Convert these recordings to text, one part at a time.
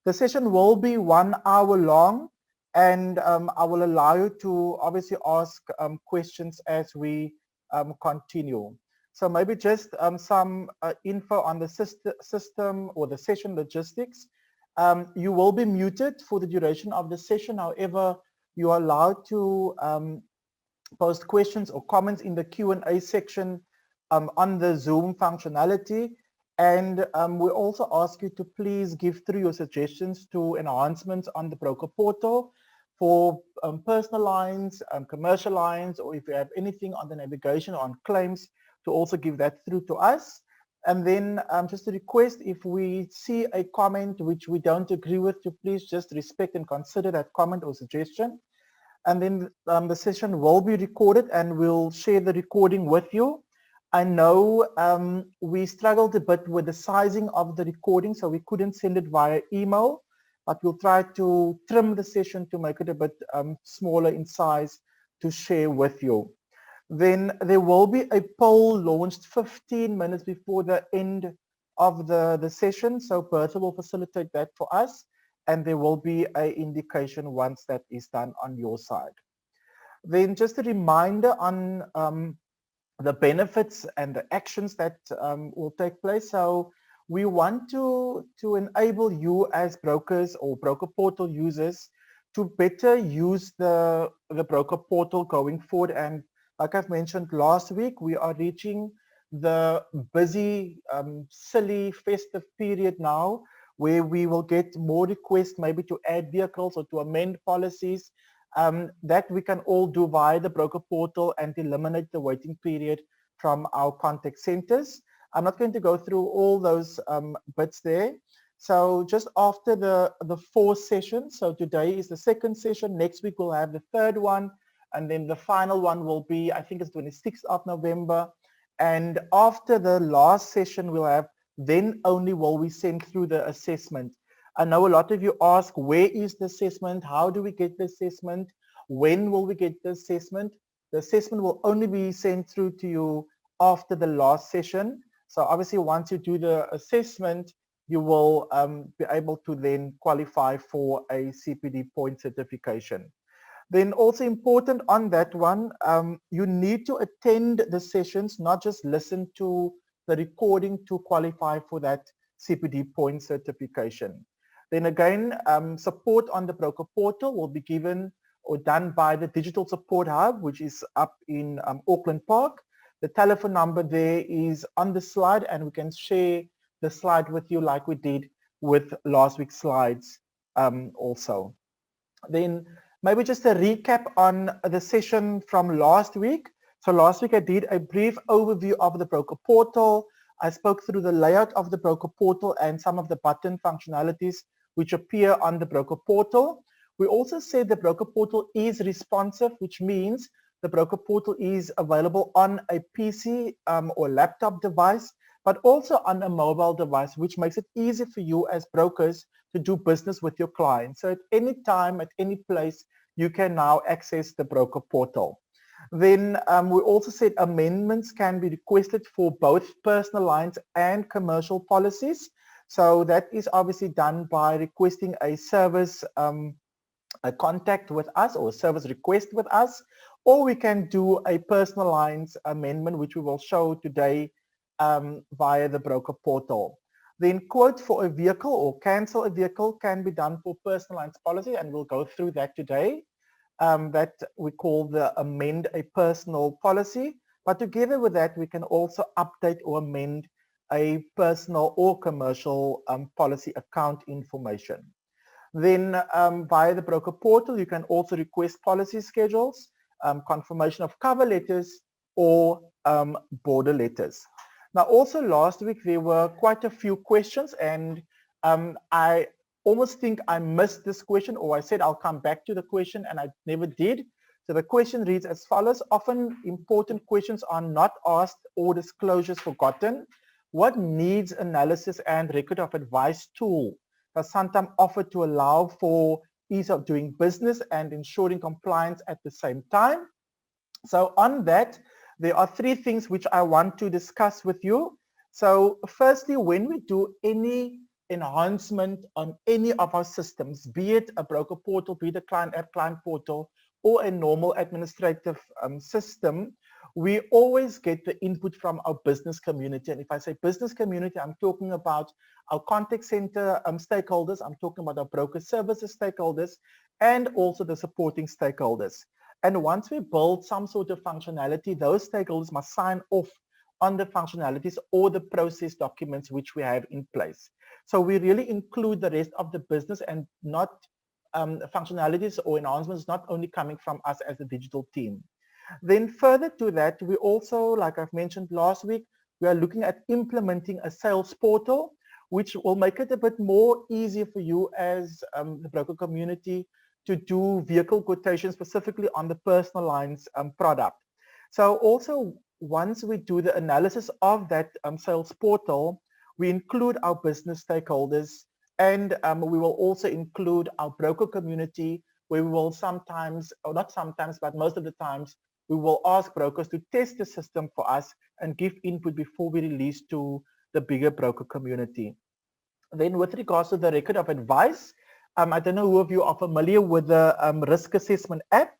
The session will be 1 hour long, and I will allow you to obviously ask questions as we continue. So maybe just some info on the system or the session logistics. You will be muted for the duration of the session. However, you are allowed to post questions or comments in the Q&A section on the Zoom functionality. And we also ask you to please give through your suggestions to enhancements on the broker portal for personal lines, commercial lines, or if you have anything on the navigation on claims, to also give that through to us. And then just a request, if we see a comment which we don't agree with, to please just respect and consider that comment or suggestion. And then the session will be recorded and we'll share the recording with you. I know we struggled a bit with the sizing of the recording, so we couldn't send it via email, but we'll try to trim the session to make it a bit smaller in size to share with you. Then there will be a poll launched 15 minutes before the end of the session. So Bertha will facilitate that for us, and there will be an indication once that is done on your side. Then just a reminder on the benefits and the actions that will take place. So we want to enable you as brokers or broker portal users to better use the broker portal going forward. And like I've mentioned last week, we are reaching the busy, silly festive period now, where we will get more requests maybe to add vehicles or to amend policies. That we can all do via the broker portal and eliminate the waiting period from our contact centers. I'm not going to go through all those bits there. So just after the 4 sessions, so today is the 2nd session, next week we'll have the 3rd one, and then the final one will be, I think it's 26th of November. And after the last session we'll have, then only will we send through the assessment. I know a lot of you ask, where is the assessment? How do we get the assessment? When will we get the assessment? The assessment will only be sent through to you after the last session. So obviously once you do the assessment, you will be able to then qualify for a CPD point certification. Then also important on that one, you need to attend the sessions, not just listen to the recording to qualify for that CPD point certification. Then again, support on the broker portal will be given or done by the Digital Support Hub, which is up in Auckland Park. The telephone number there is on the slide, and we can share the slide with you like we did with last week's slides also. Then maybe just a recap on the session from last week. So last week I did a brief overview of the broker portal. I spoke through the layout of the broker portal and some of the button functionalities which appear on the broker portal. We also said the broker portal is responsive, which means the broker portal is available on a PC or laptop device, but also on a mobile device, which makes it easy for you as brokers to do business with your clients. So at any time, at any place, you can now access the broker portal. Then we also said amendments can be requested for both personal lines and commercial policies. So that is obviously done by requesting a service a contact with us or a service request with us, or we can do a personal lines amendment, which we will show today via the broker portal. Then quote for a vehicle or cancel a vehicle can be done for personal lines policy, and we'll go through that today. That we call the amend a personal policy. But together with that, we can also update or amend a personal or commercial policy account information. Then via the broker portal, you can also request policy schedules, confirmation of cover letters, or border letters. Now, also last week, there were quite a few questions, and I almost think I missed this question, or I said I'll come back to the question, and I never did. So the question reads as follows: often important questions are not asked or disclosures forgotten. What needs analysis and record of advice tool does Santam offer to allow for ease of doing business and ensuring compliance at the same time? So on that, there are 3 things which I want to discuss with you. So firstly, when we do any enhancement on any of our systems, be it a broker portal, be it a client app, client portal, or a normal administrative system, we always get the input from our business community. And if I say business community, I'm talking about our contact center stakeholders, I'm talking about our broker services stakeholders, and also the supporting stakeholders. And once we build some sort of functionality, those stakeholders must sign off on the functionalities or the process documents which we have in place. So we really include the rest of the business and not functionalities or enhancements not only coming from us as a digital team. Then further to that, we also, like I've mentioned last week, we are looking at implementing a sales portal, which will make it a bit more easier for you as the broker community to do vehicle quotation specifically on the personal lines product. So also, once we do the analysis of that sales portal, we include our business stakeholders, and we will also include our broker community, where we will sometimes, or not sometimes, but most of the times, we will ask brokers to test the system for us and give input before we release to the bigger broker community. Then with regards to the record of advice, I don't know who of you are familiar with the risk assessment app.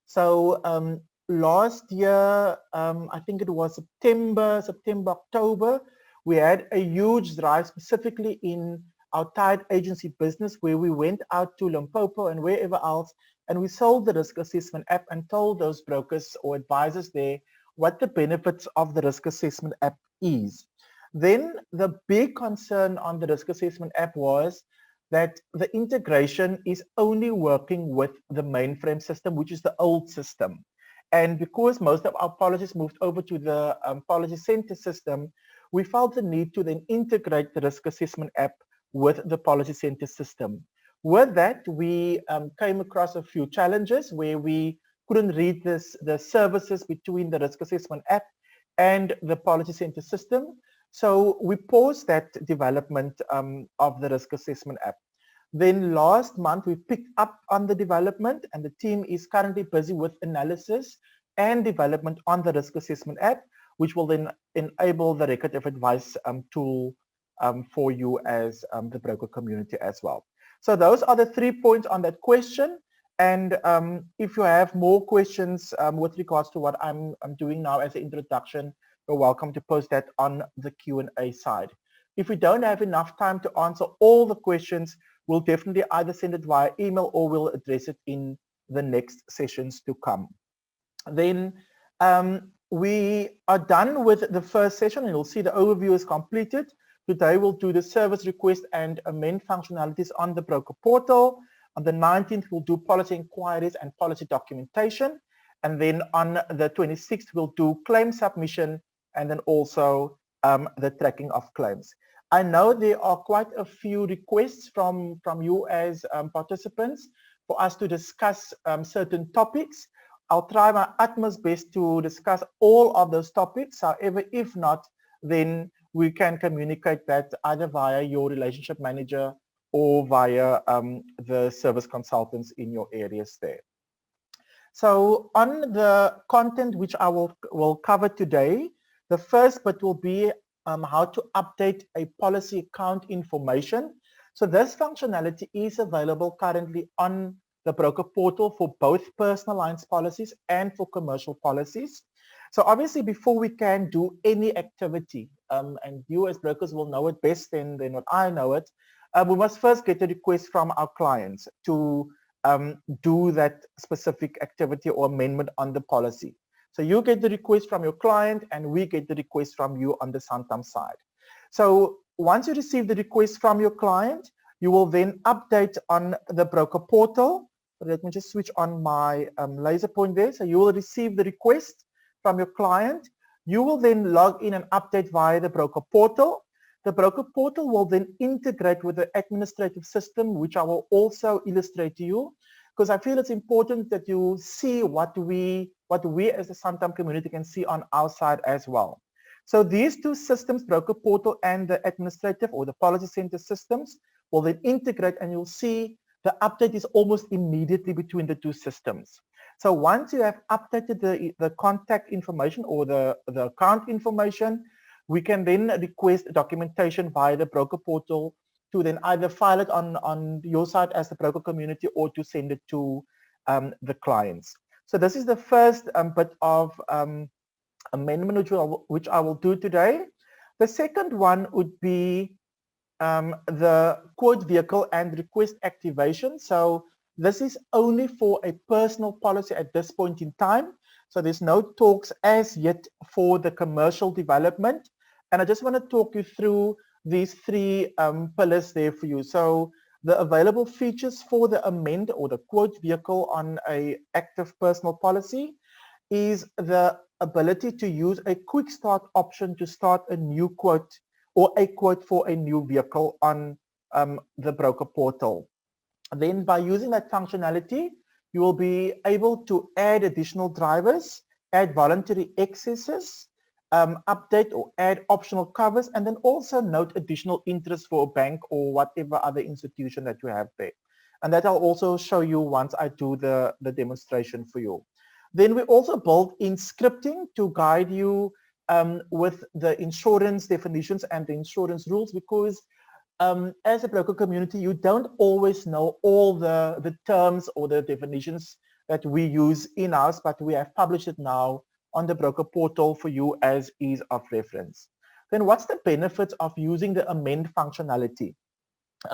So last year, I think it was September, October, we had a huge drive specifically in our tied agency business where we went out to Limpopo and wherever else, and we sold the risk assessment app and told those brokers or advisors there what the benefits of the risk assessment app is. Then the big concern on the risk assessment app was that the integration is only working with the mainframe system, which is the old system. And because most of our policies moved over to the policy center system, we felt the need to then integrate the risk assessment app with the policy center system. With that, we came across a few challenges where we couldn't read the services between the risk assessment app and the policy center system. So we paused that development of the risk assessment app. Then last month, we picked up on the development, and the team is currently busy with analysis and development on the risk assessment app, which will then enable the record of advice tool for you as the broker community as well. So those are the 3 points on that question. And if you have more questions with regards to what I'm doing now as an introduction, you're welcome to post that on the Q&A side. If we don't have enough time to answer all the questions, we'll definitely either send it via email or we'll address it in the next sessions to come. Then we are done with the first session, and you'll see the overview is completed. Today we'll do the service request and amend functionalities on the broker portal. On the 19th, we'll do policy inquiries and policy documentation. And then on the 26th, we'll do claim submission and then also the tracking of claims. I know there are quite a few requests from you as participants for us to discuss certain topics. I'll try my utmost best to discuss all of those topics. However, if not, then we can communicate that either via your relationship manager or via the service consultants in your areas there. So on the content which I will cover today, the first bit will be how to update a policy account information. So this functionality is available currently on the broker portal for both personal lines policies and for commercial policies. So obviously before we can do any activity, and you as brokers will know it best than what I know it, we must first get a request from our clients to do that specific activity or amendment on the policy. So you get the request from your client and we get the request from you on the Santam side. So once you receive the request from your client, you will then update on the broker portal. Let me just switch on my laser point there. So you will receive the request from your client. You will then log in and update via the broker portal. The broker portal will then integrate with the administrative system, which I will also illustrate to you, because I feel it's important that you see what we as the Santam community can see on our side as well. So these two systems, broker portal and the administrative or the policy center systems, will then integrate, and you'll see the update is almost immediately between the two systems. So once you have updated the contact information or the account information, we can then request documentation via the broker portal to then either file it on your side as the broker community or to send it to the clients. So this is the first bit of amendment which I will do today. The second one would be the quote vehicle and request activation. So this is only for a personal policy at this point in time. So there's no talks as yet for the commercial development. And I just want to talk you through these three pillars there for you. So the available features for the amend or the quote vehicle on a active personal policy is the ability to use a quick start option to start a new quote or a quote for a new vehicle on the broker portal. Then by using that functionality, you will be able to add additional drivers, add voluntary excesses, update or add optional covers, and then also note additional interest for a bank or whatever other institution that you have there. And that I'll also show you once I do the demonstration for you. Then we also built in scripting to guide you with the insurance definitions and the insurance rules, because as a broker community, you don't always know all the terms or the definitions that we use in-house, but we have published it now on the broker portal for you as ease of reference. Then what's the benefits of using the amend functionality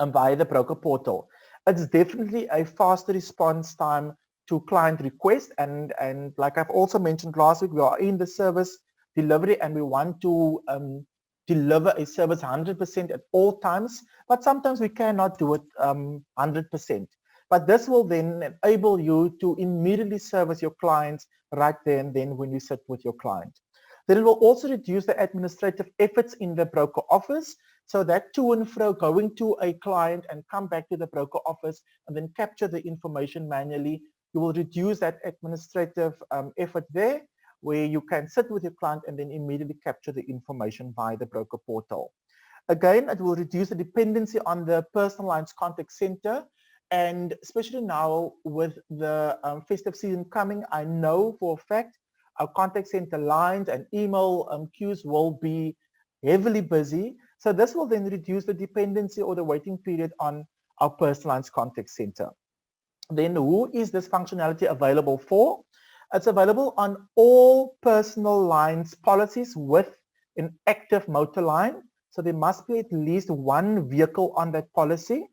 via the broker portal? It's definitely a faster response time to client request, and like I've also mentioned last week, we are in the service delivery and we want to deliver a service 100% at all times, but sometimes we cannot do it 100%. But this will then enable you to immediately service your clients right there and then when you sit with your client. Then it will also reduce the administrative efforts in the broker office, so that to and fro going to a client and come back to the broker office and then capture the information manually, you will reduce that administrative effort there, where you can sit with your client and then immediately capture the information via the broker portal. Again, it will reduce the dependency on the personal lines contact center. And especially now with the festive season coming, I know for a fact our contact center lines and email queues will be heavily busy. So this will then reduce the dependency or the waiting period on our personal lines contact center. Then who is this functionality available for? It's available on all personal lines policies with an active motor line. So there must be at least one vehicle on that policy.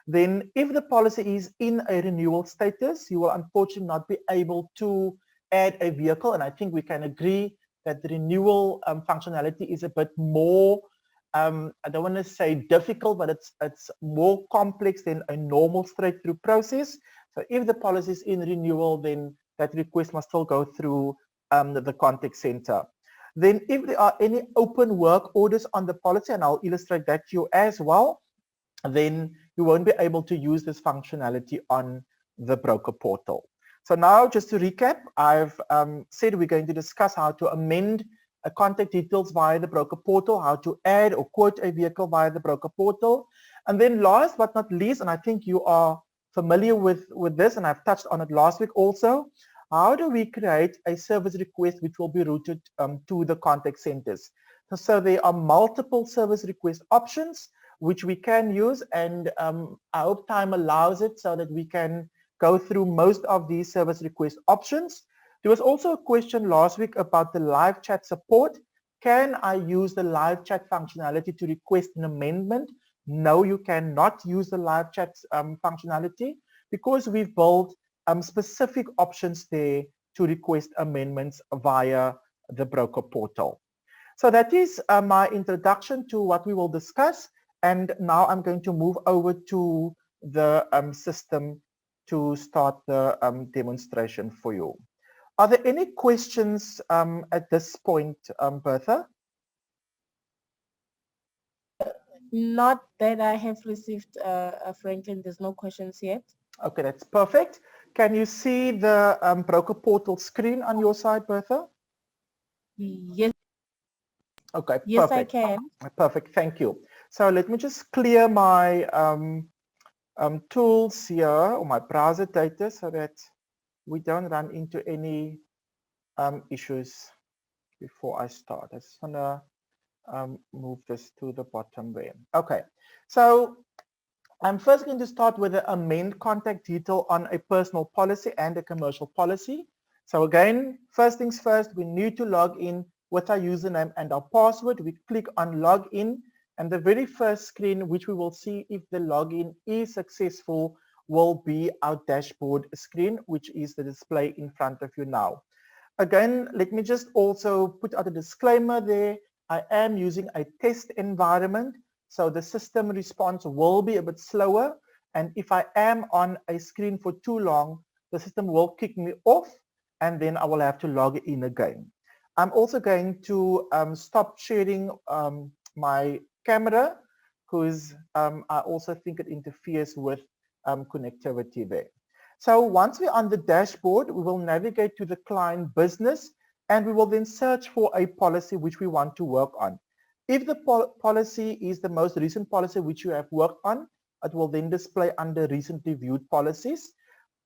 Then if the policy is in a renewal status, you will unfortunately not be able to add a vehicle. And I think we can agree that the renewal functionality is a bit more, I don't want to say difficult, but it's more complex than a normal straight-through process. So if the policy is in renewal, then that request must still go through the contact center. Then if there are any open work orders on the policy, and I'll illustrate that to you as well, then you won't be able to use this functionality on the broker portal. So now just to recap, I've said we're going to discuss how to amend contact details via the broker portal, how to add or quote a vehicle via the broker portal. And then last but not least, and I think you are familiar with this, and I've touched on it last week also, how do we create a service request which will be routed to the contact centers? So there are multiple service request options which we can use, and I hope time allows it so that we can go through most of these service request options. There was also a question last week about the live chat support. Can I use the live chat functionality to request an amendment? No, you cannot use the live chat functionality, because we've built specific options there to request amendments via the broker portal. So that is my introduction to what we will discuss. And now I'm going to move over to the system to start the demonstration for you. Are there any questions at this point, Bertha? Not that I have received, Franklin. There's no questions yet. Okay, that's perfect. Can you see the broker portal screen on your side, Bertha? Yes. Okay, yes, perfect. I can. Perfect, thank you. So let me just clear my tools here, or my browser data, so that we don't run into any issues before I start. I just want to move this to the bottom there. Okay, so I'm first going to start with the amend contact detail on a personal policy and a commercial policy. So again, first things first, we need to log in with our username and our password. We click on login, and the very first screen which we will see if the login is successful will be our dashboard screen, which is the display in front of you now. Again, let me just also put out a disclaimer there. I am using a test environment, so the system response will be a bit slower. And if I am on a screen for too long, the system will kick me off and then I will have to log in again. I'm also going to stop sharing my camera because I also think it interferes with connectivity there. So once we're on the dashboard, we will navigate to the client business and we will then search for a policy which we want to work on. If the policy is the most recent policy which you have worked on, it will then display under recently viewed policies.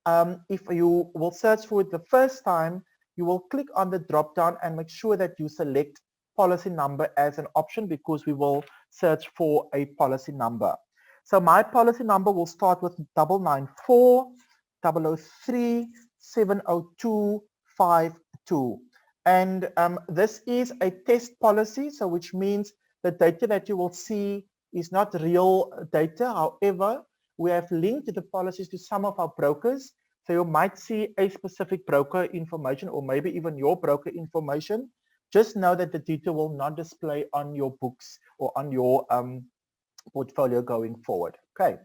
If you will search for it the first time, you will click on the drop down and make sure that you select policy number as an option because we will search for a policy number. So my policy number will start with 994 003 70252. And this is a test policy, so which means the data that you will see is not real data. However, we have linked the policies to some of our brokers. So you might see a specific broker information or maybe even your broker information. Just know that the data will not display on your books or on your portfolio going forward. Okay.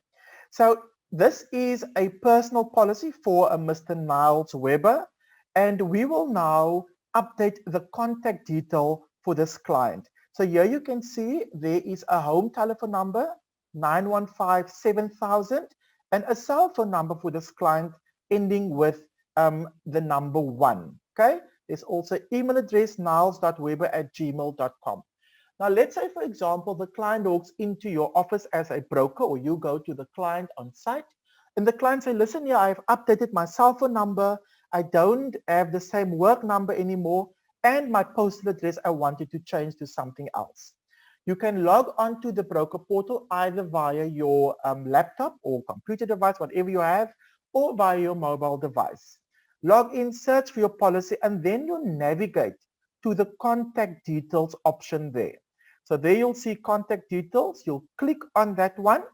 So this is a personal policy for a Mr. Niles Weber, and we will now update the contact detail for this client. So here you can see there is a home telephone number 915-7000 and a cell phone number for this client ending with the number 1. Okay. There's also email address niles.weber@gmail.com. Now, let's say, for example, the client walks into your office as a broker or you go to the client on site and the client say, listen, yeah, I've updated my cell phone number. I don't have the same work number anymore and my postal address, I wanted to change to something else. You can log on to the broker portal either via your laptop or computer device, whatever you have, or via your mobile device. Log in, search for your policy, and then you navigate to the contact details option there. So there you'll see contact details. You'll click on that one.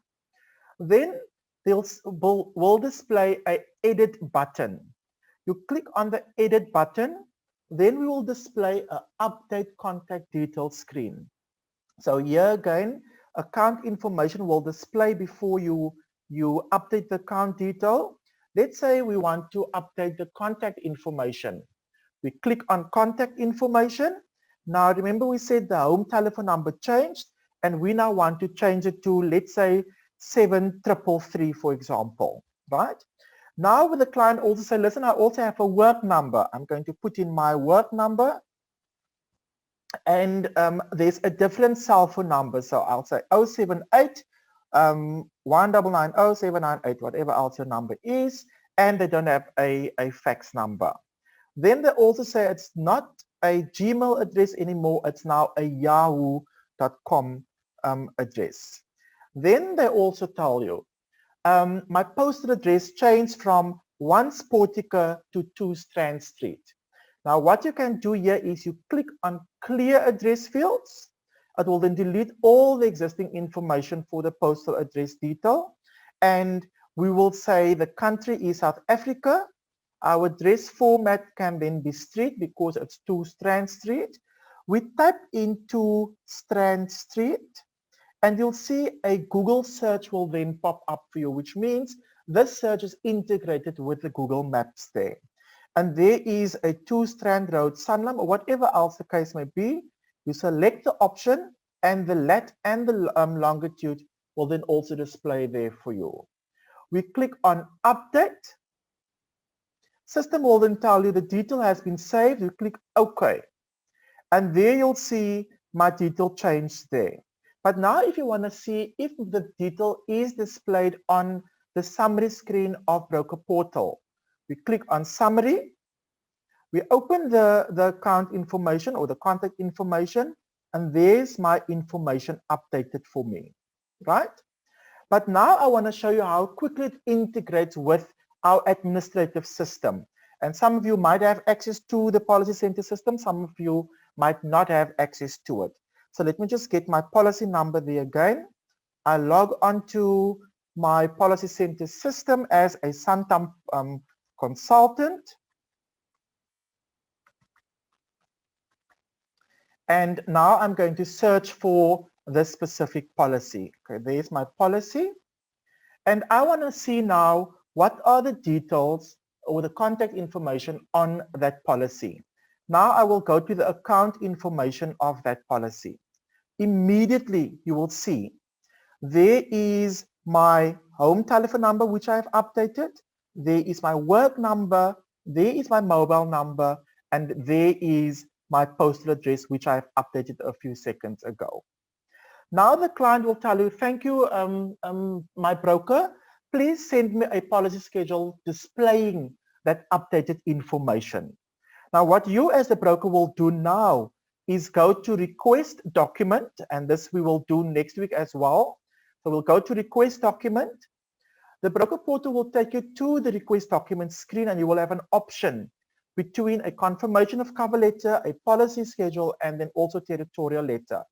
Then will display an edit button. You click on the edit button. Then we will display an update contact details screen. So here again, account information will display before you update the account detail. Let's say we want to update the contact information. We click on contact information. Now remember we said the home telephone number changed and we now want to change it to, let's say, 7333, for example, right? Now with the client also say, listen, I also have a work number. I'm going to put in my work number and there's a different cell phone number. So I'll say 078 1990 798, whatever else your number is, and they don't have a fax number. Then they also say it's not a Gmail address anymore, it's now a yahoo.com address. Then they also tell you, my postal address changed from 1 Sportica to 2 Strand Street. Now what you can do here is you click on clear address fields. It will then delete all the existing information for the postal address detail. And we will say the country is South Africa. Our address format can then be street because it's 2 Strand Street. We type into Strand Street and you'll see a Google search will then pop up for you, which means this search is integrated with the Google Maps there. And there is a 2 Strand Road, Sanlam, or whatever else the case may be. You select the option and the lat and the longitude will then also display there for you. We click on update. System will then tell you the detail has been saved. You click OK. And there you'll see my detail changed there. But now if you want to see if the detail is displayed on the summary screen of Broker Portal, we click on summary. We open the account information or the contact information. and there's my information updated for me, right? But now I want to show you how quickly it integrates with our administrative system. And some of you might have access to the Policy Center system. Some of you might not have access to it. So let me just get my policy number there again. I log onto my Policy Center system as a Santam consultant. And now I'm going to search for this specific policy. Okay, there's my policy. And I want to see now what are the details or the contact information on that policy. Now I will go to the account information of that policy. Immediately you will see there is my home telephone number, which I have updated. There is my work number. There is my mobile number. And there is my postal address, which I have updated a few seconds ago. Now the client will tell you, thank you, my broker. Please send me a policy schedule displaying that updated information. Now what you as the broker will do now is go to request document, and this we will do next week as well. So we'll go to request document. The broker portal will take you to the request document screen, and you will have an option between a confirmation of cover letter, a policy schedule, and then also territorial letter.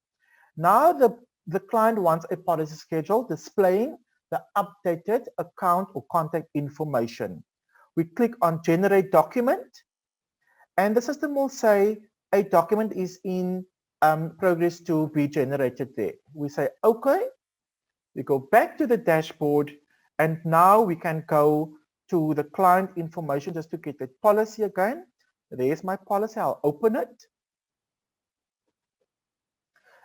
Now the client wants a policy schedule displaying the updated account or contact information. We click on generate document, and the system will say a document is in progress to be generated there. We say okay, we go back to the dashboard, and now we can go to the client information just to get the policy again. There's my policy, I'll open it.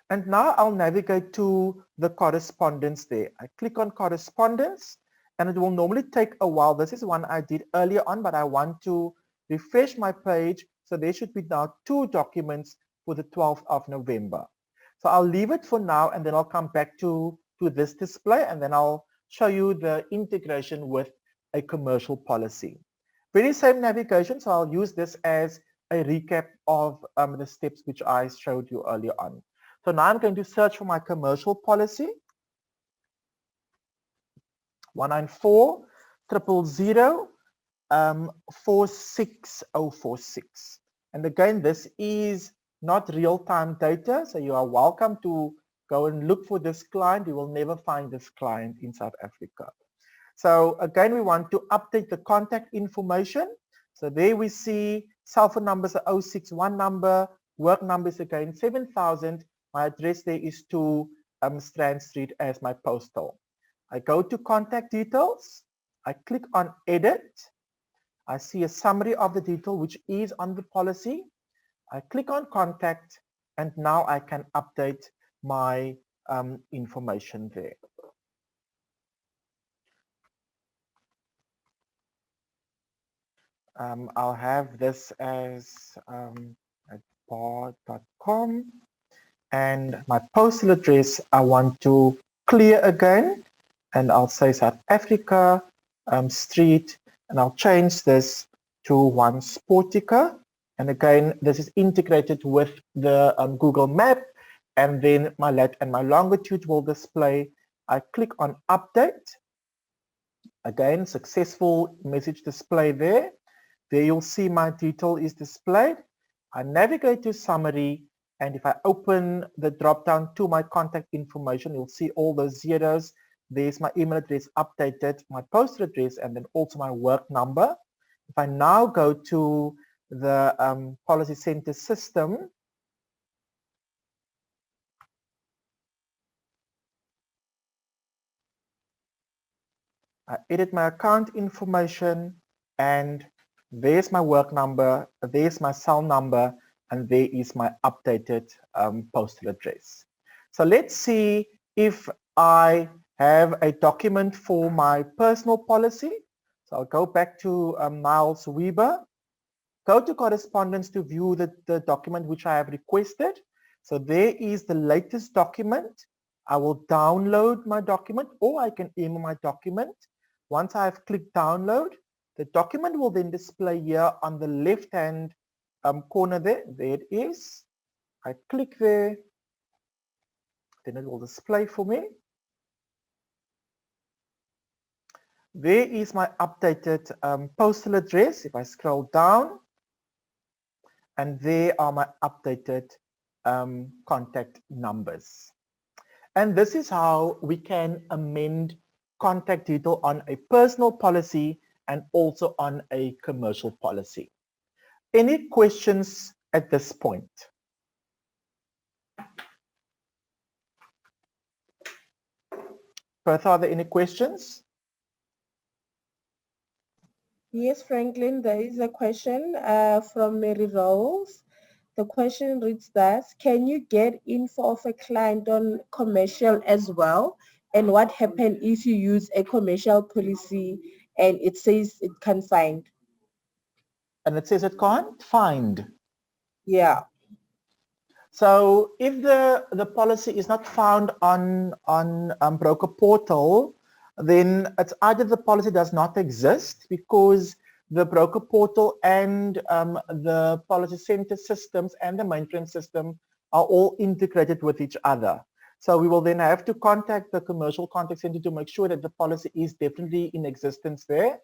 And now I'll navigate to the correspondence there. I click on correspondence, and it will normally take a while. This is one I did earlier on, but I want to refresh my page. So there should be now 2 documents for the 12th of November. So I'll leave it for now, and then I'll come back to this display, and then I'll show you the integration with a commercial policy. Very same navigation, so I'll use this as a recap of the steps which I showed you earlier on. So now I'm going to search for my commercial policy. 194 000 46046. And again, this is not real-time data, so you are welcome to go and look for this client. You will never find this client in South Africa. So again, we want to update the contact information. So there we see cell phone numbers are 061 number, work numbers again 7000. My address there is 2 Strand Street as my postal. I go to contact details. I click on edit. I see a summary of the detail which is on the policy. I click on contact, and now I can update my information there. I'll have this as at bar.com. And my postal address I want to clear again, and I'll say South Africa Street, and I'll change this to 1 Sportica. And again, this is integrated with the Google Map, and then my lat and my longitude will display. I click on update. Again, successful message display there. There you'll see my detail is displayed. I navigate to summary, and if I open the drop down to my contact information, you'll see all those zeros. There's my email address updated, my postal address, and then also my work number. If I now go to the Policy Center system, I edit my account information, and there's my work number, there's my cell number, and there is my updated postal address. So let's see if I have a document for my personal policy. So I'll go back to Miles Weber, go to correspondence to view the document which I have requested. So there is the latest document. I will download my document, or I can email my document. Once I have clicked download, the document will then display here on the left hand corner there. There it is. I click there, Then it will display for me. There is my updated postal address. If I scroll down, and there are my updated contact numbers. And this is how we can amend contact detail on a personal policy and also on a commercial policy. Any questions at this point? Bertha, are there any questions? Yes, Franklin, there is a question from Mary Rose. The question reads thus: can you get info of a client on commercial as well? And what happens if you use a commercial policy and it says it can't find? And it says it can't find. Yeah. So if the policy is not found on broker portal, then it's either the policy does not exist because the broker portal and the policy center systems and the mainframe system are all integrated with each other. So we will then have to contact the commercial contact center to make sure that the policy is definitely in existence there,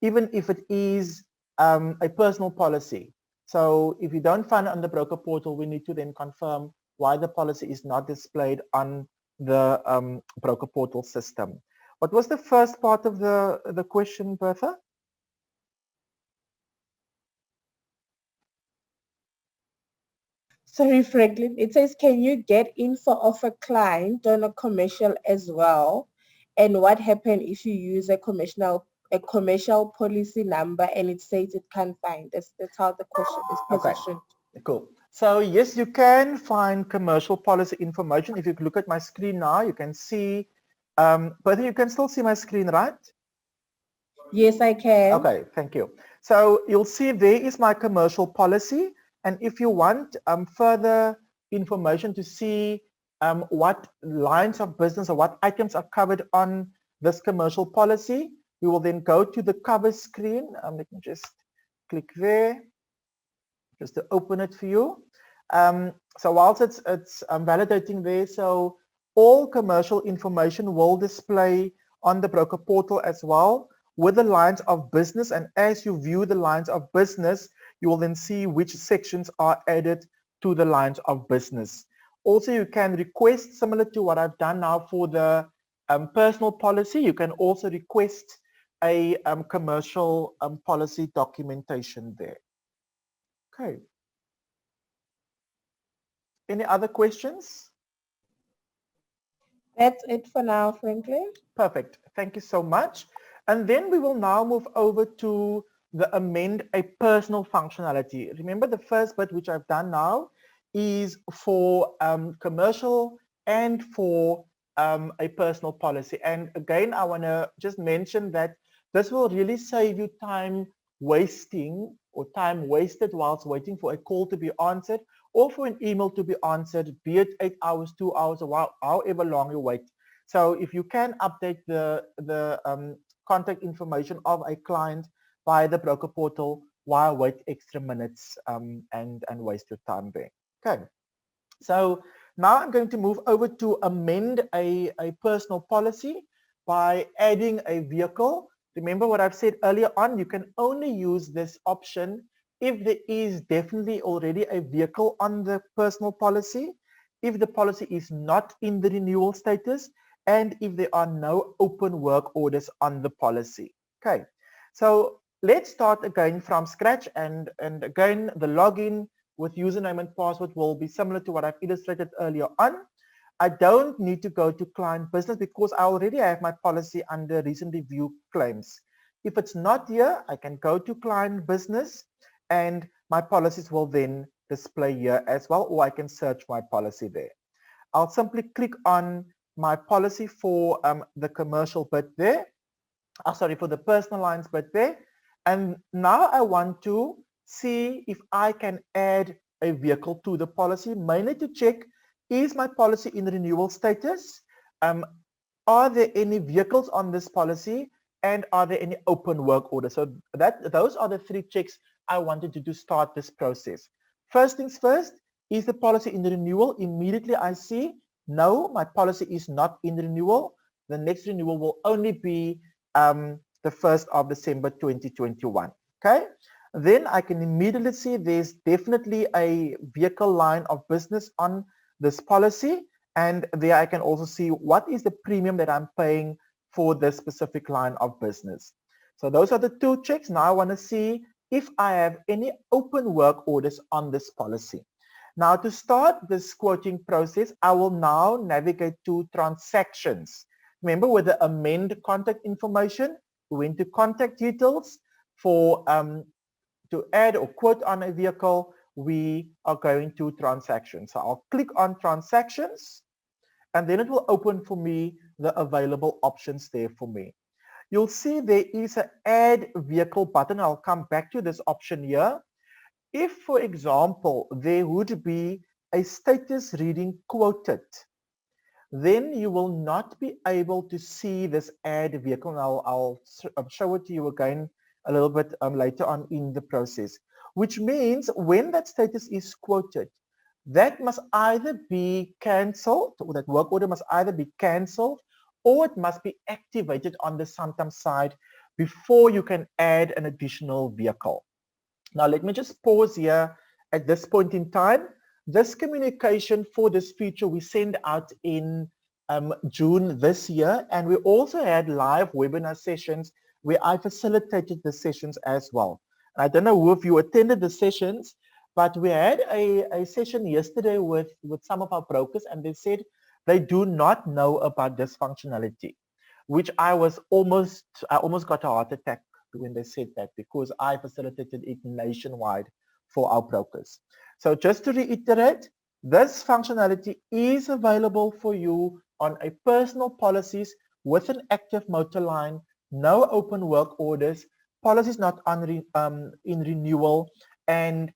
even if it is a personal policy. So if you don't find it on the broker portal, we need to then confirm why the policy is not displayed on the broker portal system. What was the first part of the question, Bertha? Sorry, Franklin. It says, can you get info of a client on a commercial as well? And what happens if you use a commercial policy number and it says it can't find? That's how the question is positioned. Okay, cool. So yes, you can find commercial policy information. If you look at my screen now, you can see, Bertha, you can still see my screen, right? Yes, I can. Okay, thank you. So you'll see there is my commercial policy. And if you want further information to see what lines of business or what items are covered on this commercial policy, we will then go to the cover screen. Let me just click there just to open it for you. So whilst it's validating there, so all commercial information will display on the broker portal as well with the lines of business. And as you view the lines of business, you will then see which sections are added to the lines of business. Also, you can request, similar to what I've done now for the personal policy, you can also request a commercial policy documentation there. Okay. Any other questions? That's it for now, Franklin. Perfect. Thank you so much. And then we will now move over to the amend a personal functionality. Remember the first bit which I've done now is for commercial and for a personal policy. And again, I want to just mention that this will really save you time wasting or time wasted whilst waiting for a call to be answered or for an email to be answered, be it 8 hours, 2 hours, or however long you wait. So if you can update the contact information of a client via the broker portal, why wait extra minutes and waste your time there? Okay. So now I'm going to move over to amend a personal policy by adding a vehicle. Remember what I've said earlier on, you can only use this option if there is definitely already a vehicle on the personal policy, if the policy is not in the renewal status, and if there are no open work orders on the policy. Okay, so let's start again from scratch, and again the login with username and password will be similar to what I've illustrated earlier on. I don't need to go to client business because I already have my policy under recently viewed claims. If it's not here, I can go to client business and my policies will then display here as well, or I can search my policy there. I'll simply click on my policy for the commercial bit there. Sorry, for the personal lines bit there. And now I want to see if I can add a vehicle to the policy, mainly to check, is my policy in renewal status? Are there any vehicles on this policy? And are there any open work orders? So those are the three checks I wanted to do start this process. First things first, is the policy in the renewal? Immediately I see No, my policy is not in renewal. The next renewal will only be the 1st of December 2021. Okay. Then I can immediately see there's definitely a vehicle line of business on this policy. And there I can also see what is the premium that I'm paying for this specific line of business. So those are the two checks. Now I want to see if I have any open work orders on this policy. Now to start this quoting process, I will now navigate to transactions. Remember with the amend contact information, we went to contact details for to add or quote on a vehicle, we are going to transactions. So I'll click on transactions and then it will open for me the available options there for me. You'll see there is an add vehicle button. I'll come back to this option here. If, for example, there would be a status reading quoted, then you will not be able to see this add vehicle. Now I'll show it to you again a little bit later on in the process, which means when that status is quoted, that must either be cancelled, or that work order must either be cancelled, or it must be activated on the Santam side before you can add an additional vehicle. Now let me just pause here at this point in time. This communication for this feature we sent out in June this year, and we also had live webinar sessions where I facilitated the sessions as well. I don't know if you attended the sessions, but we had a session yesterday with some of our brokers, and they said they do not know about this functionality, which I almost got a heart attack when they said that, because I facilitated it nationwide for our brokers. So just to reiterate, this functionality is available for you on a personal policies with an active motor line, no open work orders, policies not in renewal, and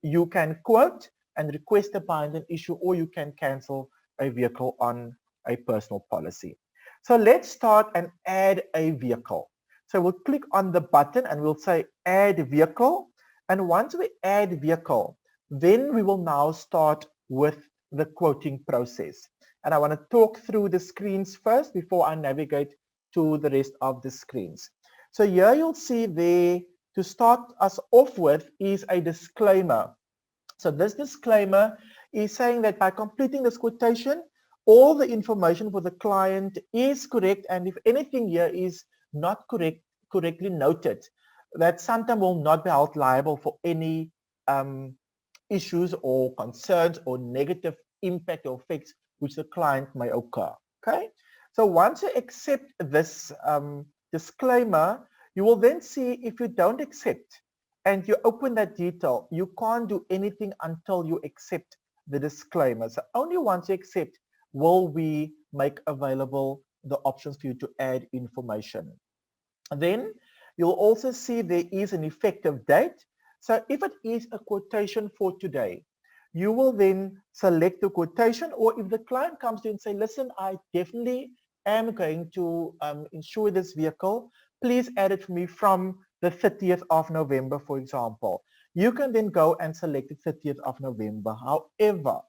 you can quote and request a bind and issue, or you can cancel a vehicle on a personal policy. So let's start and add a vehicle. So we'll click on the button and we'll say add vehicle. And once we add vehicle, then we will now start with the quoting process. And I want to talk through the screens first before I navigate to the rest of the screens. So here you'll see there, to start us off with, is a disclaimer. So this disclaimer is saying that by completing this quotation, all the information for the client is correct, and if anything here is not correctly noted, that Santam will not be held liable for any issues or concerns or negative impact or effects which the client may occur. Okay, so once you accept this disclaimer, you will then see, if you don't accept and you open that detail, you can't do anything until you accept the disclaimer. So only once you accept will we make available the options for you to add information. Then you'll also see there is an effective date. So if it is a quotation for today, you will then select the quotation, or if the client comes to you and say, listen, I definitely am going to insure this vehicle, please add it for me from the 30th of November, for example. You can then go and select the 30th of November. However,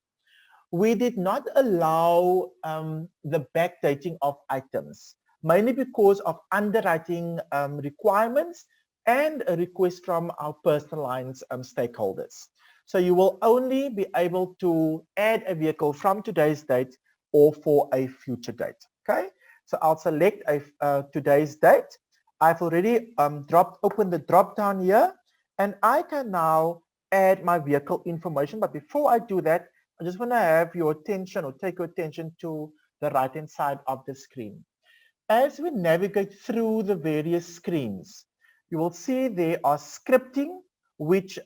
we did not allow the backdating of items, mainly because of underwriting requirements and a request from our personal lines stakeholders. So you will only be able to add a vehicle from today's date or for a future date. Okay, so I'll select today's date. I've already opened the drop down here, and I can now add my vehicle information. But before I do that, I just want to have your attention, or take your attention to the right-hand side of the screen. As we navigate through the various screens, you will see there are scripting, which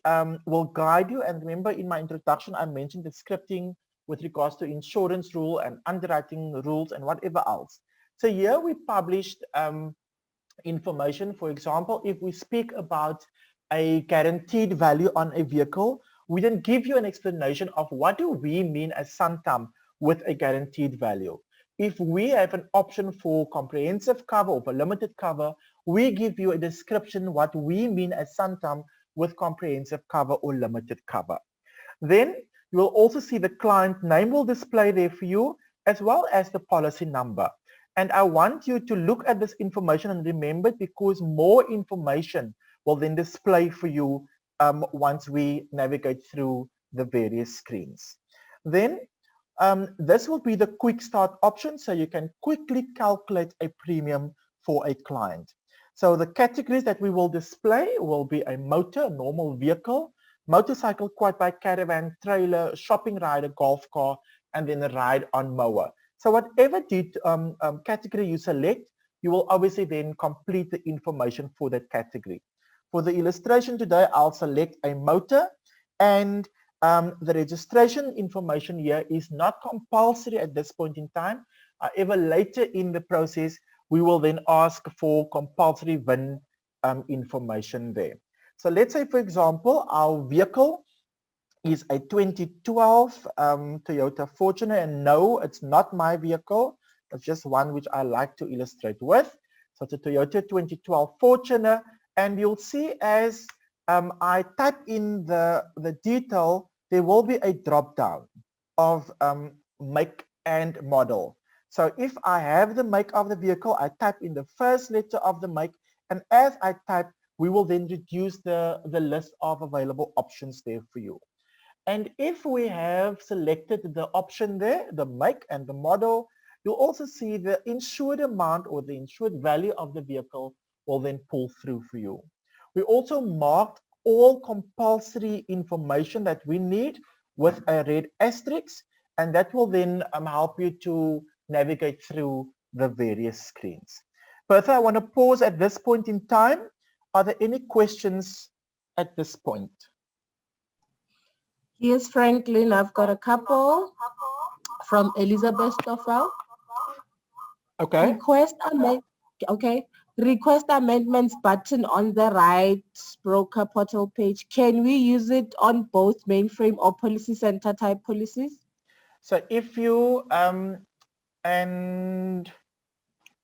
will guide you. And remember, in my introduction, I mentioned the scripting with regards to insurance rule and underwriting rules and whatever else. So here we published information. For example, if we speak about a guaranteed value on a vehicle, we then give you an explanation of what do we mean as Santam with a guaranteed value. If we have an option for comprehensive cover or for limited cover, we give you a description what we mean as Santam with comprehensive cover or limited cover. Then You will also see the client name will display there for you, as well as the policy number. And I want you to look at this information and remember it, because more information will then display for you once we navigate through the various screens. Then this will be the quick start option, so you can quickly calculate a premium for a client. So the categories that we will display will be a motor, a normal vehicle, motorcycle, quad bike, caravan, trailer, shopping rider, golf car, and then a ride on mower. So whatever category you select, you will obviously then complete the information for that category. For the illustration today, I'll select a motor, and the registration information here is not compulsory at this point in time. However, later in the process, we will then ask for compulsory VIN information there. So let's say, for example, our vehicle is a 2012 Toyota Fortuner, and no, it's not my vehicle. It's just one which I like to illustrate with. So it's a Toyota 2012 Fortuner, and you'll see as I type in the detail, there will be a drop down of make and model. So if I have the make of the vehicle, I type in the first letter of the make, and as I type, we will then reduce the list of available options there for you. And if we have selected the option there, the make and the model, you'll also see the insured amount or the insured value of the vehicle will then pull through for you. We also marked all compulsory information that we need with a red asterisk, and that will then help you to navigate through the various screens. Bertha, I want to pause at this point in time. Are there any questions at this point? Yes, Franklin, I've got a couple from Elizabeth Stoffel. Okay. Request amendments button on the right broker portal page. Can we use it on both mainframe or policy center type policies? So if you and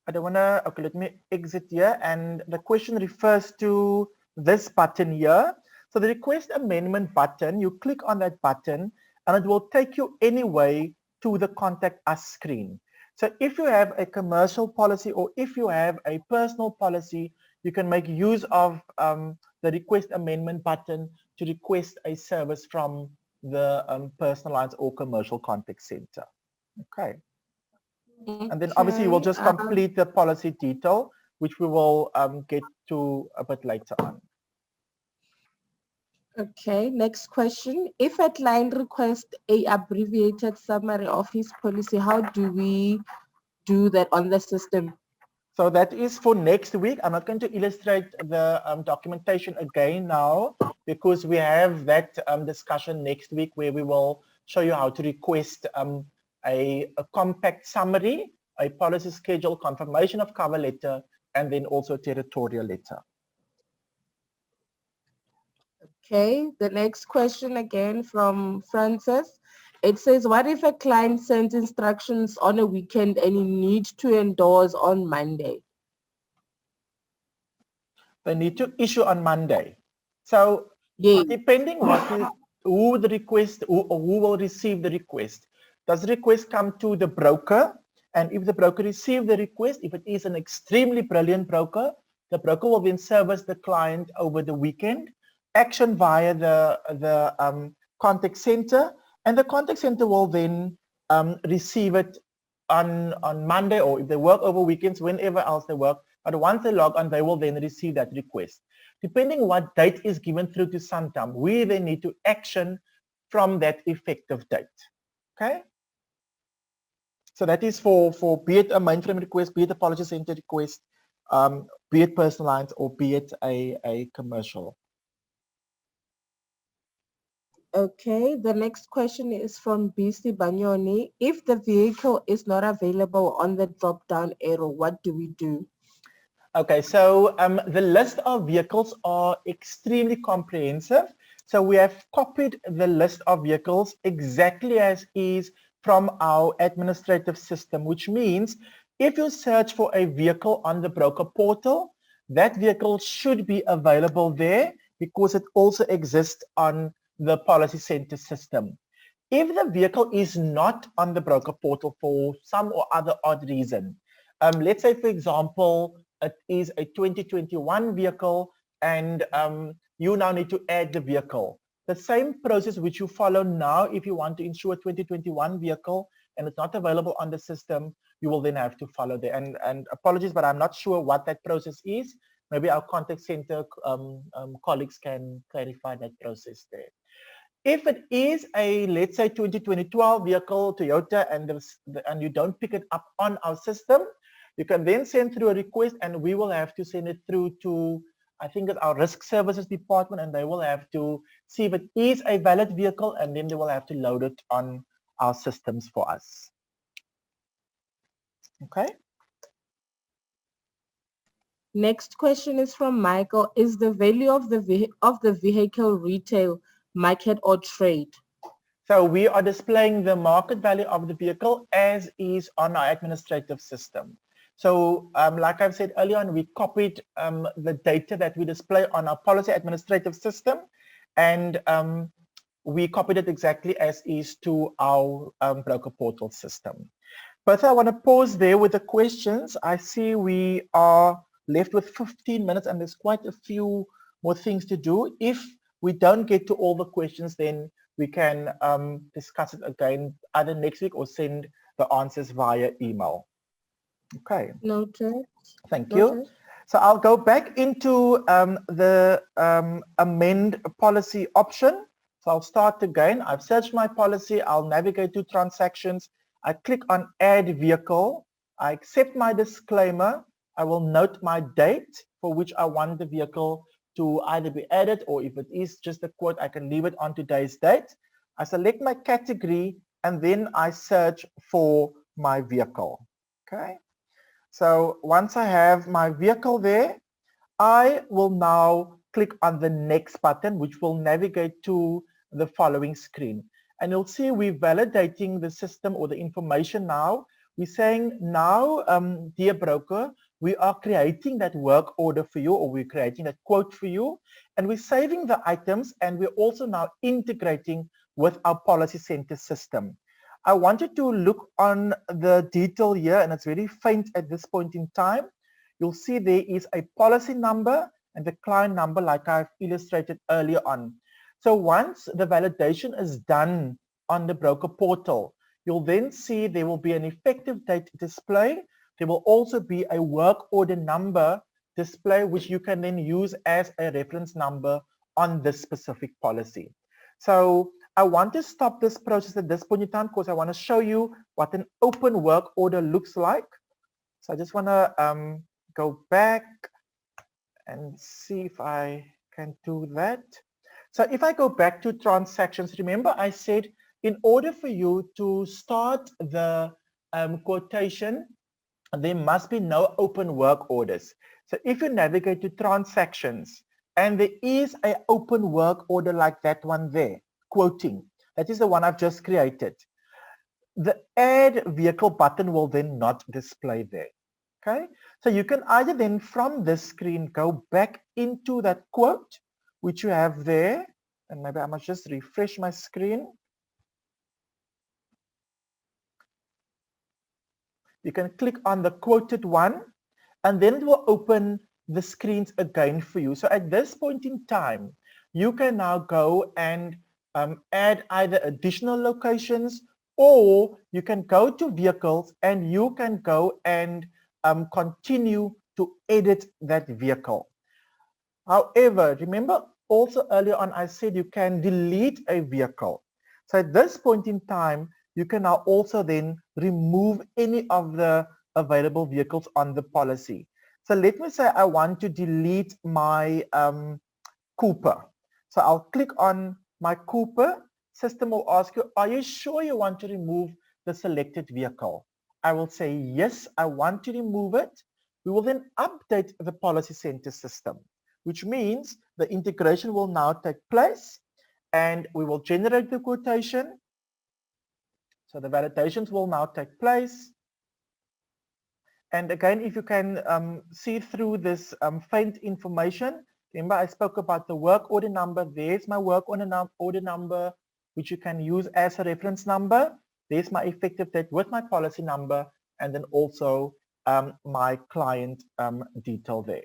I don't want to, okay, let me exit here, and the question refers to this button here. So the request amendment button, you click on that button and it will take you anyway to the contact us screen. So if you have a commercial policy or if you have a personal policy, you can make use of the request amendment button to request a service from the personal lines or commercial contact center. Okay. And then obviously you will just complete the policy detail, which we will get to a bit later on. Okay, next question. If a client requests a abbreviated summary of his policy, how do we do that on the system? So that is for next week. I'm not going to illustrate the documentation again now, because we have that discussion next week where we will show you how to request a compact summary, a policy schedule, confirmation of cover letter, and then also a territorial letter. Okay, the next question again from Francis. It says, what if a client sends instructions on a weekend and he needs to endorse on Monday? They need to issue on Monday. So depending who the request, who will receive the request. Does the request come to the broker? And if the broker receives the request, if it is an extremely brilliant broker, the broker will then service the client over the weekend, action via the contact center, and the contact center will then receive it on Monday, or if they work over weekends, whenever else they work. But once they log on, they will then receive that request. Depending what date is given through to Santam, we then need to action from that effective date. Okay? So that is for be it a mainframe request, be it a policy center request, be it personalized, or be it a commercial. Okay, the next question is from BC Banyoni. If the vehicle is not available on the drop-down arrow, what do we do? Okay, so the list of vehicles are extremely comprehensive. So we have copied the list of vehicles exactly as is from our administrative system, which means if you search for a vehicle on the broker portal, that vehicle should be available there because it also exists on the policy center system. If the vehicle is not on the broker portal for some or other odd reason, let's say, for example, it is a 2021 vehicle and you now need to add the vehicle. The same process which you follow now, if you want to insure a 2021 vehicle and it's not available on the system, you will then have to follow there. And apologies, but I'm not sure what that process is. Maybe our contact center colleagues can clarify that process there. If it is a, let's say, 2012 vehicle, Toyota, and you don't pick it up on our system, you can then send through a request and we will have to send it through to, I think it's our risk services department, and they will have to see if it is a valid vehicle, and then they will have to load it on our systems for us. Okay. Next question is from Michael. Is the value of the vehicle retail, market, or trade? So we are displaying the market value of the vehicle as is on our administrative system. So like I've said earlier on, we copied the data that we display on our policy administrative system, and we copied it exactly as is to our broker portal system. But I want to pause there with the questions. I see we are left with 15 minutes and there's quite a few more things to do. If we don't get to all the questions, then we can discuss it again either next week or send the answers via email. Okay. Noted. Thank you. Noted. So I'll go back into the amend policy option. So I'll start again. I've searched my policy. I'll navigate to transactions. I click on add vehicle. I accept my disclaimer. I will note my date for which I want the vehicle to either be added, or if it is just a quote, I can leave it on today's date. I select my category and then I search for my vehicle. Okay. So once I have my vehicle there, I will now click on the next button, which will navigate to the following screen. And you'll see we're validating the system or the information now. We're saying now, dear broker, we are creating that work order for you, or we're creating that quote for you, and we're saving the items, and we're also now integrating with our policy center system. I wanted to look on the detail here, and it's very faint at this point in time. You'll see there is a policy number and the client number, like I've illustrated earlier on. So once the validation is done on the broker portal, you'll then see there will be an effective date display. There will also be a work order number display, which you can then use as a reference number on this specific policy. So I want to stop this process at this point in time because I want to show you what an open work order looks like. So I just want to go back and see if I can do that. So if I go back to transactions, remember I said in order for you to start the quotation, there must be no open work orders. So if you navigate to transactions and there is an open work order like that one there, quoting, that is the one I've just created, the add vehicle button will then not display there. Okay, so you can either then from this screen go back into that quote which you have there, and maybe I must just refresh my screen. You can click on the quoted one and then it will open the screens again for you. So at this point in time, you can now go and add either additional locations, or you can go to vehicles and you can go and continue to edit that vehicle. However, remember also earlier on I said you can delete a vehicle. So at this point in time, you can now also then remove any of the available vehicles on the policy. So let me say I want to delete my Cooper. So I'll click on my Cooper. System will ask you, are you sure you want to remove the selected vehicle? I will say, yes, I want to remove it. We will then update the policy center system, which means the integration will now take place and we will generate the quotation. So the validations will now take place. And again, if you can see through this faint information, remember I spoke about the work order number. There's my work order number. which you can use as a reference number. There's my effective date with my policy number, and then also my client detail there.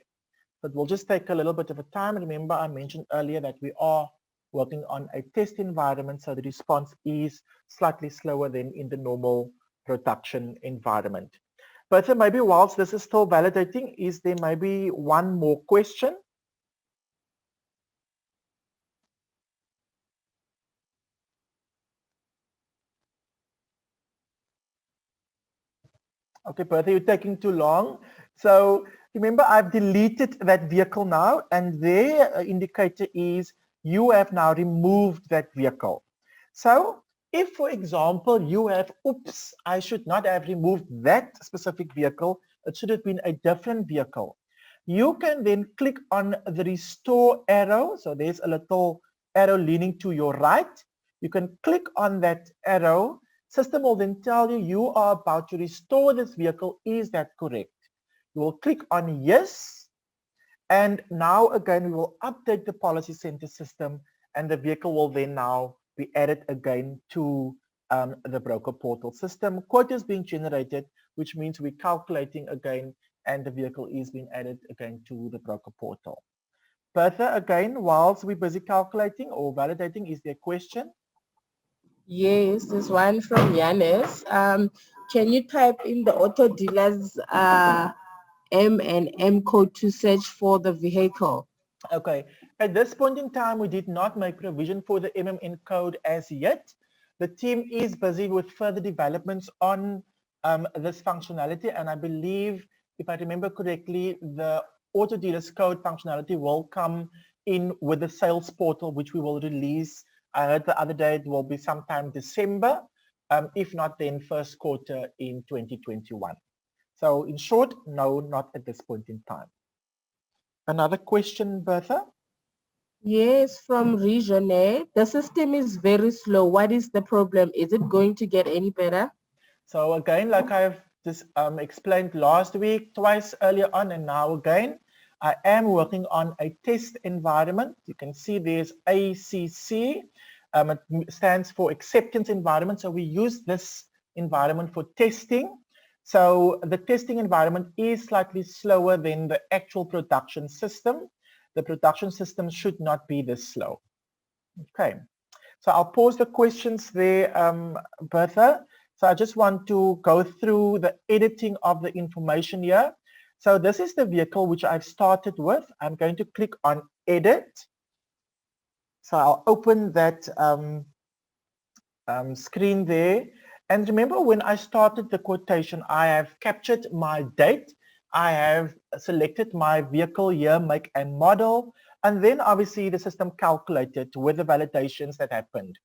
But we'll just take a little bit of a time. Remember, I mentioned earlier that we are working on a test environment, so the response is slightly slower than in the normal production environment. But maybe whilst this is still validating, is there maybe one more question? Okay, Bertha, you're taking too long. So remember, I've deleted that vehicle now, and their indicator is you have now removed that vehicle. So if, for example, you have, oops, I should not have removed that specific vehicle, it should have been a different vehicle. You can then click on the restore arrow. So there's a little arrow leaning to your right. You can click on that arrow. System will then tell you you are about to restore this vehicle. Is that correct? You will click on yes. And now again, we will update the policy center system, and the vehicle will then now be added again to the broker portal system. Quote is being generated, which means we're calculating again, and the vehicle is being added again to the broker portal. Bertha, again, whilst we're busy calculating or validating, is there a question? Yes, there's one from Yanis. Can you type in the auto dealer's M and M code to search for the vehicle? Okay, at this point in time, we did not make provision for the MMN code as yet. The team is busy with further developments on this functionality, and I believe, if I remember correctly, the auto dealers code functionality will come in with the sales portal, which we will release. I heard the other day it will be sometime December, if not then first quarter in 2021. So in short, no, not at this point in time. Another question, Bertha? Yes, from Regione. The system is very slow. What is the problem? Is it going to get any better? So again, like I've just explained last week, twice earlier on, and now again, I am working on a test environment. You can see there's ACC. It stands for acceptance environment. So we use this environment for testing. So the testing environment is slightly slower than the actual production system. The production system should not be this slow. Okay. So I'll pause the questions there, Bertha. So I just want to go through the editing of the information here. So this is the vehicle which I've started with. I'm going to click on edit. So I'll open that screen there. And remember, when I started the quotation, I have captured my date. I have selected my vehicle year, make and model. And then obviously the system calculated with the validations that happened.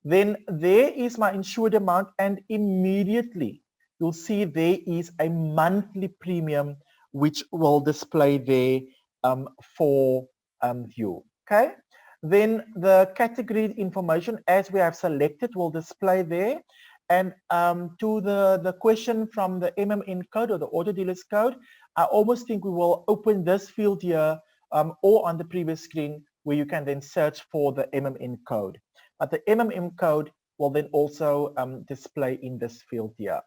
Then there is my insured amount, and immediately you'll see there is a monthly premium which will display there for you. Okay. Then the category information, as we have selected, will display there. And to the question from the MMN code or the auto dealers code, I almost think we will open this field here or on the previous screen where you can then search for the MMN code. But the MMN code will then also display in this field here.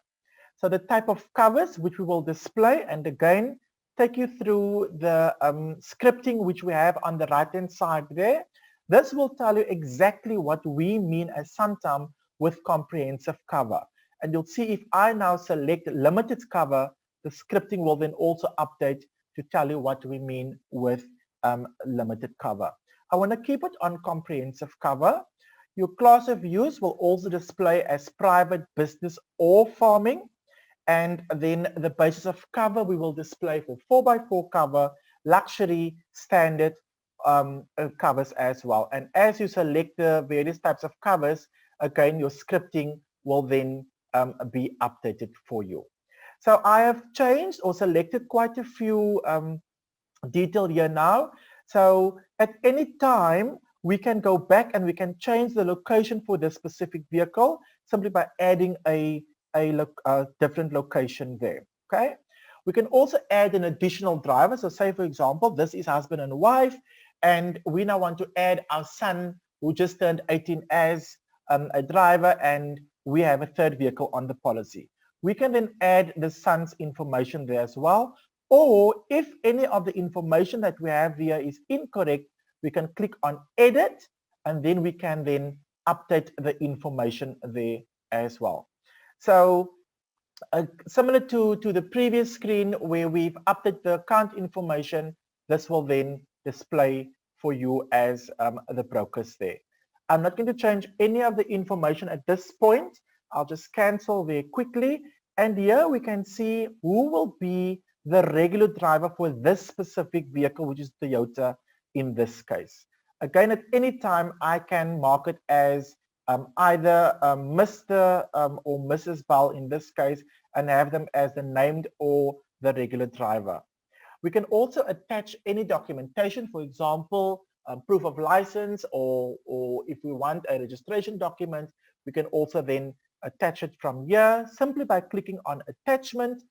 So the type of covers which we will display, and again, take you through the scripting which we have on the right-hand side there. This will tell you exactly what we mean as Santam with comprehensive cover. And you'll see if I now select limited cover, the scripting will then also update to tell you what we mean with limited cover. I want to keep it on comprehensive cover. Your class of use will also display as private, business, or farming. And then the basis of cover we will display for 4x4 cover, luxury, standard covers as well. And as you select the various types of covers, again, your scripting will then be updated for you. So I have changed or selected quite a few detail here now. So at any time, we can go back and we can change the location for this specific vehicle simply by adding a different location there. Okay. We can also add an additional driver. So say, for example, this is husband and wife, and we now want to add our son who just turned 18 as a driver and we have a third vehicle on the policy. We can then add the son's information there as well. Or if any of the information that we have here is incorrect, we can click on edit and then we can then update the information there as well. So similar to the previous screen where we've updated the account information, this will then display for you as the brokers there. I'm not going to change any of the information at this point. I'll just cancel very quickly. And here we can see who will be the regular driver for this specific vehicle, which is Toyota in this case. Again, at any time, I can mark it as either Mr. Or Mrs. Bell in this case, and have them as the named or the regular driver. We can also attach any documentation, for example, proof of license, or if we want a registration document, we can also then attach it from here simply by clicking on attachment,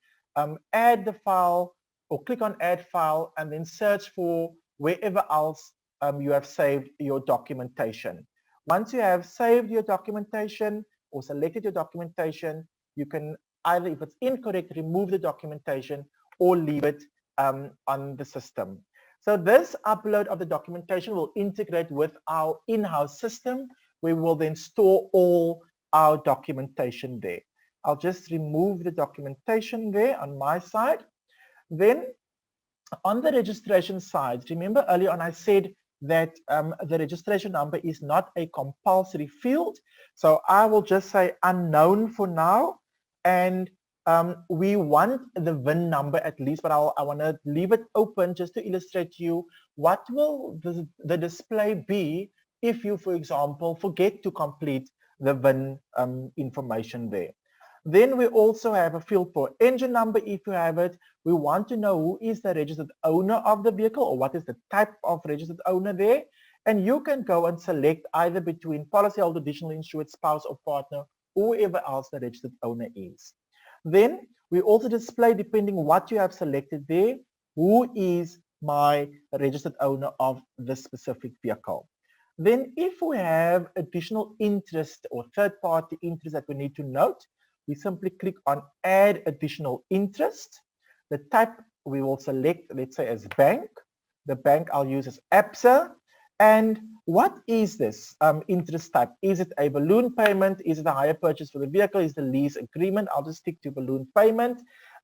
add the file, or click on add file, and then search for wherever else you have saved your documentation. Once you have saved your documentation or selected your documentation, you can either, if it's incorrect, remove the documentation or leave it on the system. So this upload of the documentation will integrate with our in-house system, where we will then store all our documentation there. I'll just remove the documentation there on my side. Then on the registration side, remember earlier on I said that the registration number is not a compulsory field. So I will just say unknown for now. And we want the VIN number at least, but I want to leave it open just to illustrate to you what will the display be if you, for example, forget to complete the VIN information there. Then we also have a field for engine number if you have it. We want to know who is the registered owner of the vehicle, or what is the type of registered owner there. And you can go and select either between policyholder, additional insured, spouse or partner, or whoever else the registered owner is. Then we also display, depending what you have selected there, who is my registered owner of this specific vehicle. Then if we have additional interest or third-party interest that we need to note, we simply click on add additional interest. The type we will select, let's say, as bank. The bank I'll use as ABSA. And what is this interest type? Is it a balloon payment? Is it a hire purchase for the vehicle? Is it a lease agreement? I'll just stick to balloon payment.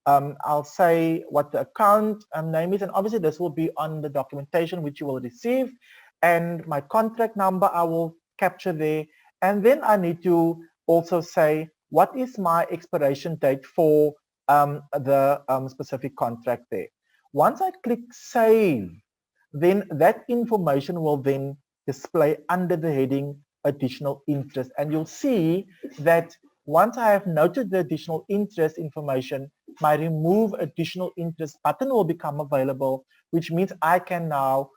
I'll say what the account name is, and obviously this will be on the documentation which you will receive. And my contract number I will capture there. And then I need to also say what is my expiration date for the specific contract there. Once I click save, then that information will then display under the heading additional interest. And you'll see that once I have noted the additional interest information, my remove additional interest button will become available, which means I can now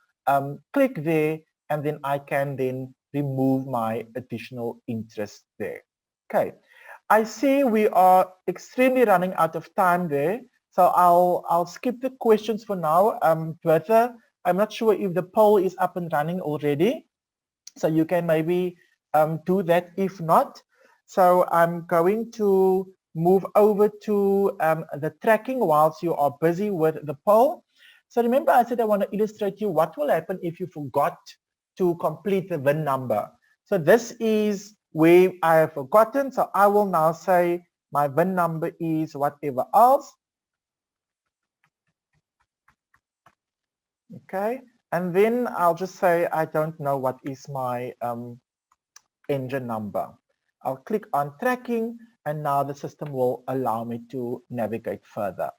click there, and then I can then remove my additional interest there. Okay, I see we are extremely running out of time there, so I'll skip the questions for now. Bertha, I'm not sure if the poll is up and running already, so you can maybe do that if not. So I'm going to move over to the tracking whilst you are busy with the poll. So remember I said I want to illustrate you what will happen if you forgot to complete the VIN number. So this is where I have forgotten. So I will now say my VIN number is whatever else. Okay, and then I'll just say I don't know what is my engine number. I'll click on tracking, and now the system will allow me to navigate further.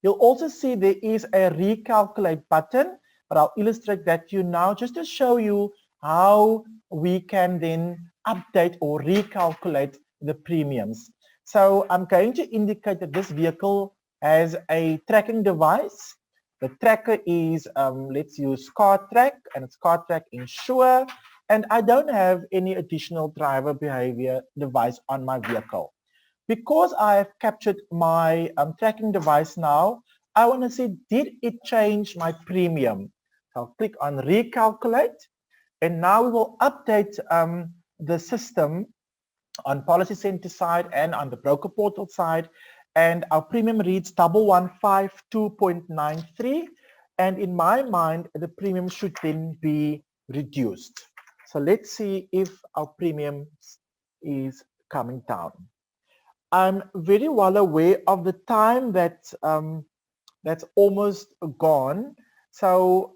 You'll also see there is a recalculate button, but I'll illustrate that to you now just to show you how we can then update or recalculate the premiums. So I'm going to indicate that this vehicle has a tracking device. The tracker is, let's use CarTrack, and it's CarTrack Insure, and I don't have any additional driver behavior device on my vehicle. Because I have captured my tracking device now, I want to see, did it change my premium? So I'll click on recalculate, and now we will update the system on Policy Center side and on the broker portal side. And our premium reads 1152.93. And in my mind, the premium should then be reduced. So let's see if our premium is coming down. I'm very well aware of the time that's almost gone. So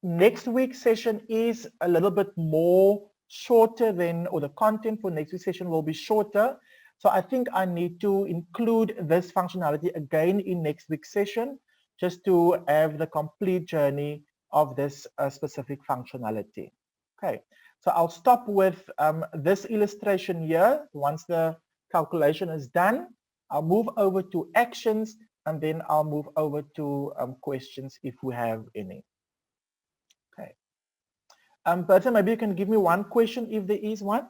next week's session is a little bit more shorter than, or the content for next week's session will be shorter. So I think I need to include this functionality again in next week's session, just to have the complete journey of this specific functionality. Okay, so I'll stop with this illustration here. Once the calculation is done, I'll move over to actions, and then I'll move over to questions if we have any. Okay. Bertha, maybe you can give me one question if there is one.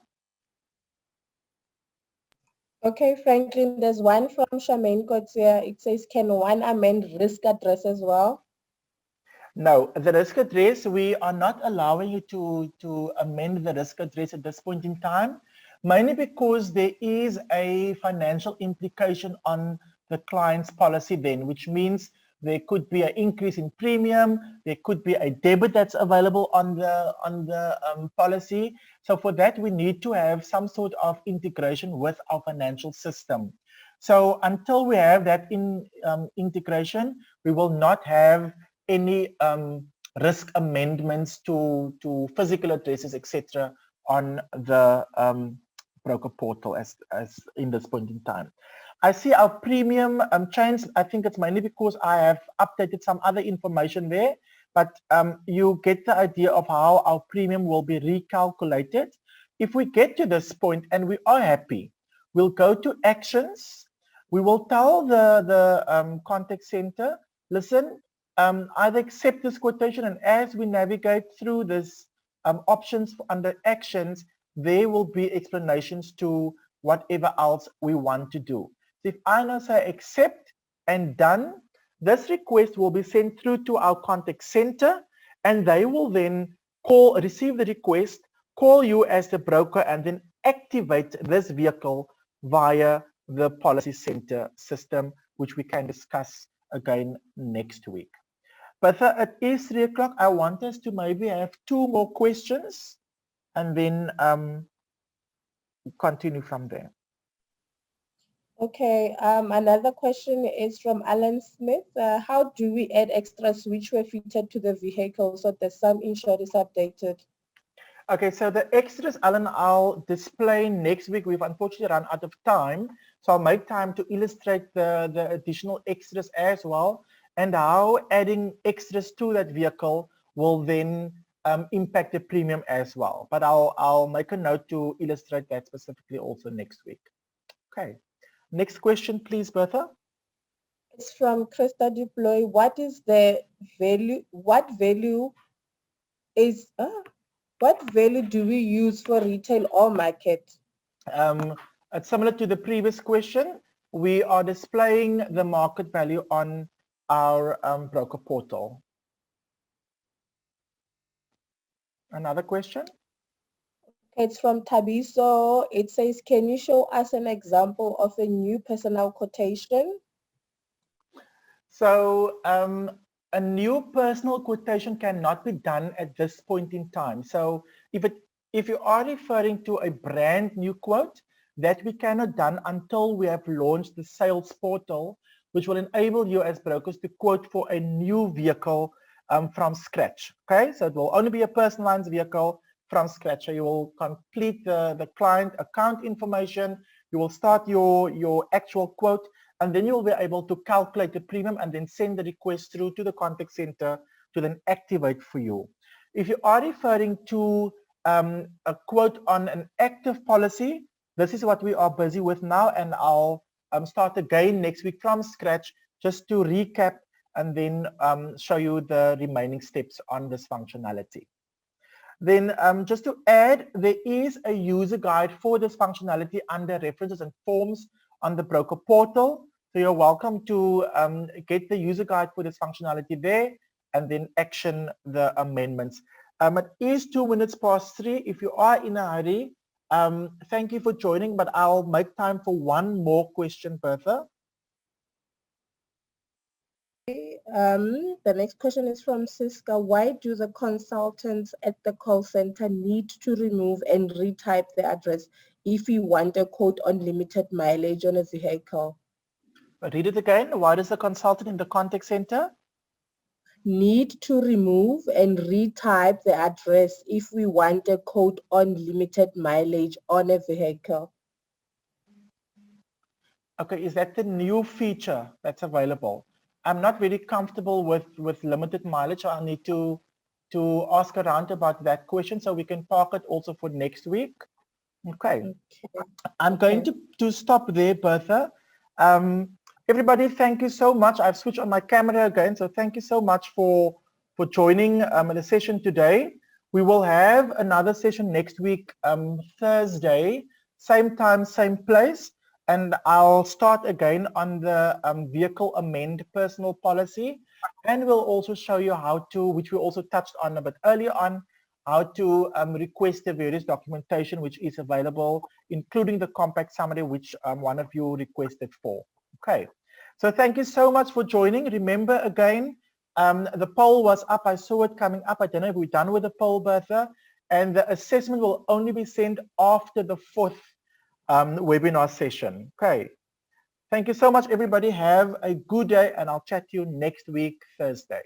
Okay, Franklin, there's one from Charmaine Kotzia. It says, can one amend risk address as well? No, the risk address, we are not allowing you to amend the risk address at this point in time, mainly because there is a financial implication on the client's policy then, which means there could be an increase in premium, there could be a debit that's available on the policy. So for that, we need to have some sort of integration with our financial system. So until we have that integration, we will not have any risk amendments to physical addresses, etc., on the broker portal as in this point in time. I see our premium changed. I think it's mainly because I have updated some other information there, but you get the idea of how our premium will be recalculated. If we get to this point and we are happy, we'll go to actions. We will tell the contact center, listen, either accept this quotation, and as we navigate through this options under actions, there will be explanations to whatever else we want to do. So if I now say accept and done, this request will be sent through to our contact center, and they will then receive the request, call you as the broker, and then activate this vehicle via the policy center system, which we can discuss again next week. But it is 3 o'clock. I want us to maybe have 2 more questions and then continue from there. Okay, another question is from Alan Smith. How do we add extras which were fitted to the vehicle so the sum insured is updated? Okay, so the extras, Alan, I'll display next week. We've unfortunately run out of time, so I'll make time to illustrate the additional extras as well, and how adding extras to that vehicle will then impact the premium as well. But I'll make a note to illustrate that specifically also next week. Okay, next question, please, Bertha. It's from Krista Deploy. What is the value? What value do we use for retail or market? It's similar to the previous question. We are displaying the market value on our broker portal. Another question? It's from Tabiso. It says, can you show us an example of a new personal quotation? So a new personal quotation cannot be done at this point in time. So if you are referring to a brand new quote, that we cannot done until we have launched the sales portal, which will enable you as brokers to quote for a new vehicle from scratch. Okay, so it will only be a personalized vehicle from scratch. So you will complete the client account information, you will start your actual quote, and then you'll be able to calculate the premium and then send the request through to the contact center to then activate for you. If you are referring to a quote on an active policy, this is what we are busy with now, and I'll start again next week from scratch just to recap and then show you the remaining steps on this functionality. Then just to add, there is a user guide for this functionality under references and forms on the broker portal. So you're welcome to get the user guide for this functionality there and then action the amendments. It is 2 minutes past 3. If you are in a hurry, Thank you for joining, but I'll make time for one more question, Bertha. The next question is from Siska. Why do the consultants at the call center need to remove and retype the address if we want a quote on limited mileage on a vehicle? Read it again. Why does the consultant in the contact center need to remove and retype the address if we want a quote on limited mileage on a vehicle? Okay, is that the new feature that's available? I'm not very comfortable with limited mileage, so I'll need to ask around about that question so we can park it also for next week. Okay. I'm going to stop there, Bertha. Everybody, thank you so much. I've switched on my camera again, so thank you so much for joining the session today. We will have another session next week, Thursday, same time, same place, and I'll start again on the vehicle amend personal policy, and we'll also show you how to, which we also touched on a bit earlier on, how to request the various documentation which is available, including the compact summary which one of you requested for. Okay, so thank you so much for joining. Remember again, the poll was up. I saw it coming up. I don't know if we're done with the poll, Bertha. And the assessment will only be sent after the 4th webinar session. Okay. Thank you so much, everybody. Have a good day, and I'll chat to you next week, Thursday.